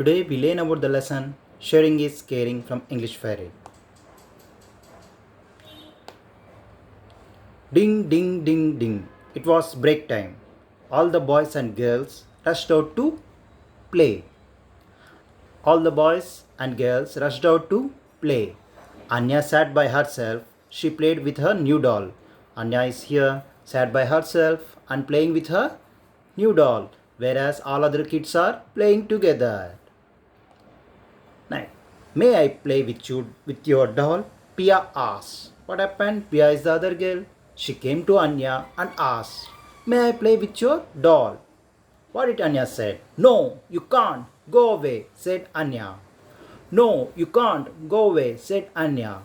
Today we learn about the lesson Sharing is Caring from English Fairy. Ding ding ding ding. It was break time. All the boys and girls rushed out to play. All the boys and girls rushed out to play. Anya sat by herself. She played with her new doll. Anya is here, sat by herself and playing with her new doll, whereas all other kids are playing together. Now, may I play with you with your doll? Pia asked. What happened? Pia is the other girl. She came to Anya and asked, May I play with your doll? What did Anya say? No, you can't. Go away, said Anya. No, you can't. Go away, said Anya.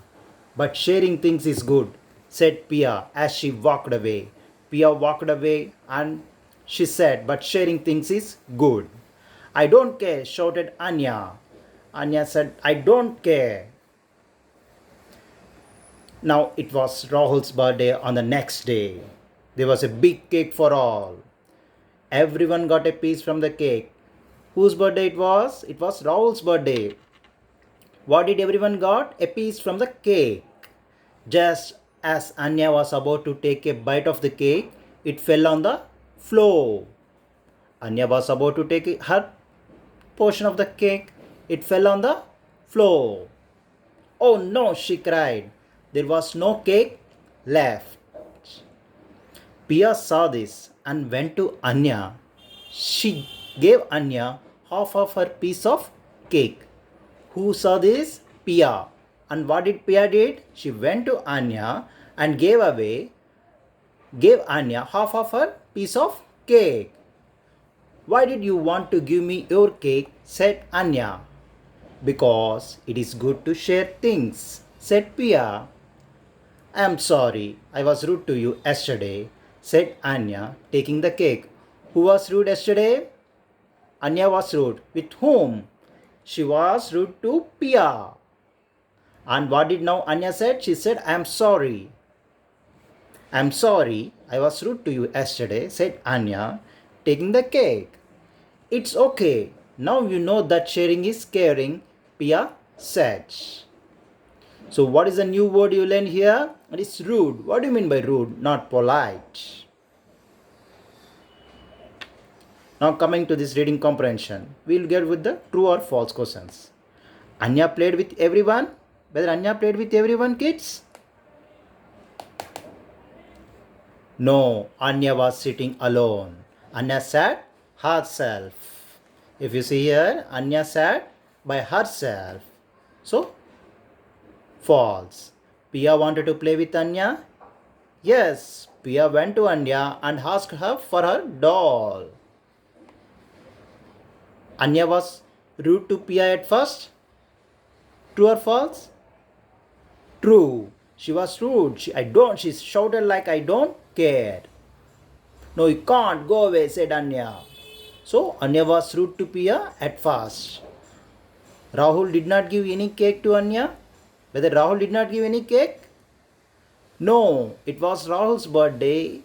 But sharing things is good, said Pia as she walked away. Pia walked away and she said, But sharing things is good. I don't care, shouted Anya. Anya said, I don't care. Now it was Rahul's birthday on the next day. There was a big cake for all. Everyone got a piece from the cake. Whose birthday it was? It was Rahul's birthday. What did everyone got? A piece from the cake. Just as Anya was about to take a bite of the cake, it fell on the floor. Anya was about to take her portion of the cake. It fell on the floor. Oh no, she cried. There was no cake left. Pia saw this and went to Anya. She gave Anya half of her piece of cake. Who saw this? Pia. And what did Pia did? She went to Anya and gave Anya half of her piece of cake. Why did you want to give me your cake? Said Anya. Because it is good to share things, said Pia. I am sorry, I was rude to you yesterday, said Anya, taking the cake. Who was rude yesterday? Anya was rude. With whom? She was rude to Pia. And what did now Anya said? She said, I am sorry. I am sorry, I was rude to you yesterday, said Anya, taking the cake. It's okay. Now you know that sharing is caring, Pia said. So what is the new word you learn here? It is rude. What do you mean by rude? Not polite. Now coming to this reading comprehension, we will get with the true or false questions. Anya played with everyone. Whether Anya played with everyone, kids? No, Anya was sitting alone. Anya sat herself. If you see here, Anya sat by herself. So, false. Pia wanted to play with Anya? Yes, Pia went to Anya and asked her for her doll. Anya was rude to Pia at first? True or false? True. She was rude. She shouted like I don't care. No, you can't. Go away, said Anya. So Anya was rude to Pia at first. Rahul did not give any cake to Anya. Whether Rahul did not give any cake? No, it was Rahul's birthday.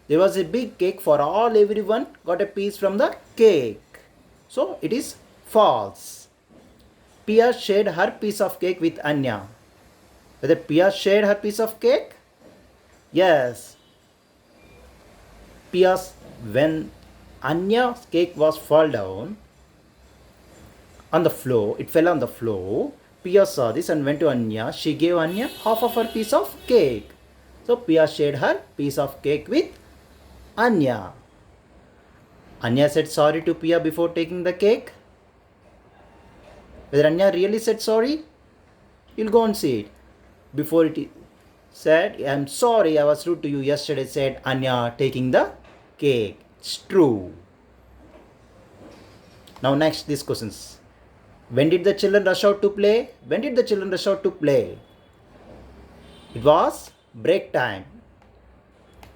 There was a big cake for all. Everyone got a piece from the cake. So it is false. Pia shared her piece of cake with Anya. Whether Pia shared her piece of cake? Yes. When Anya's cake was fall down on the floor, it fell on the floor. Pia saw this and went to Anya. She gave Anya half of her piece of cake. So Pia shared her piece of cake with Anya. Anya said sorry to Pia before taking the cake. Whether Anya really said sorry? You'll go and see it. Before it said, I'm sorry I was rude to you yesterday, said Anya taking the cake. It's true. Now next these questions. When did the children rush out to play? When did the children rush out to play? It was break time.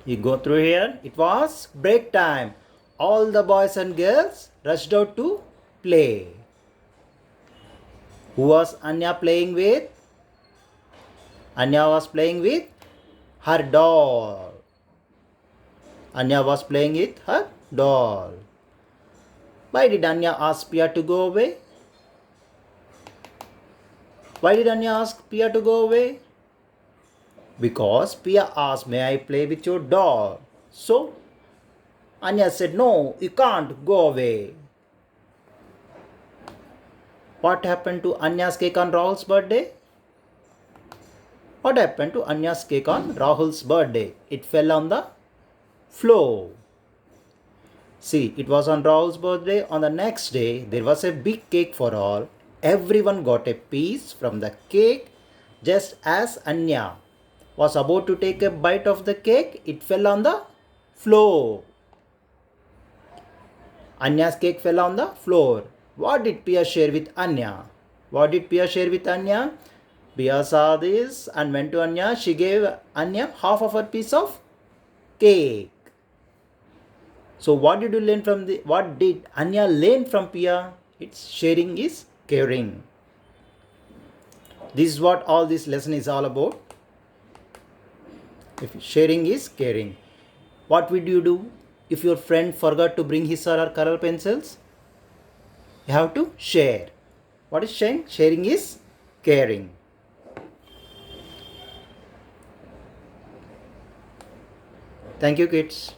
You go through here. It was break time. All the boys and girls rushed out to play. Who was Anya playing with? Anya was playing with her doll. Anya was playing with her doll. Why did Anya ask Pia to go away? Why did Anya ask Pia to go away? Because Pia asked, may I play with your doll? So Anya said, no, you can't go away. What happened to Anya's cake on Rahul's birthday? What happened to Anya's cake on Rahul's birthday? It fell on the floor. See, it was on Rahul's birthday. On the next day, there was a big cake for all. Everyone got a piece from the cake. Just as Anya was about to take a bite of the cake, it fell on the floor. Anya's cake fell on the floor. What did Pia share with Anya? What did Pia share with Anya? Pia saw this and went to Anya. She gave Anya half of her piece of cake. So what did you learn from what did Anya learn from Pia? It's sharing is caring. This is what all this lesson is all about. If sharing is caring. What would you do if your friend forgot to bring his or her color pencils? You have to share. What is sharing? Sharing is caring. Thank you, kids.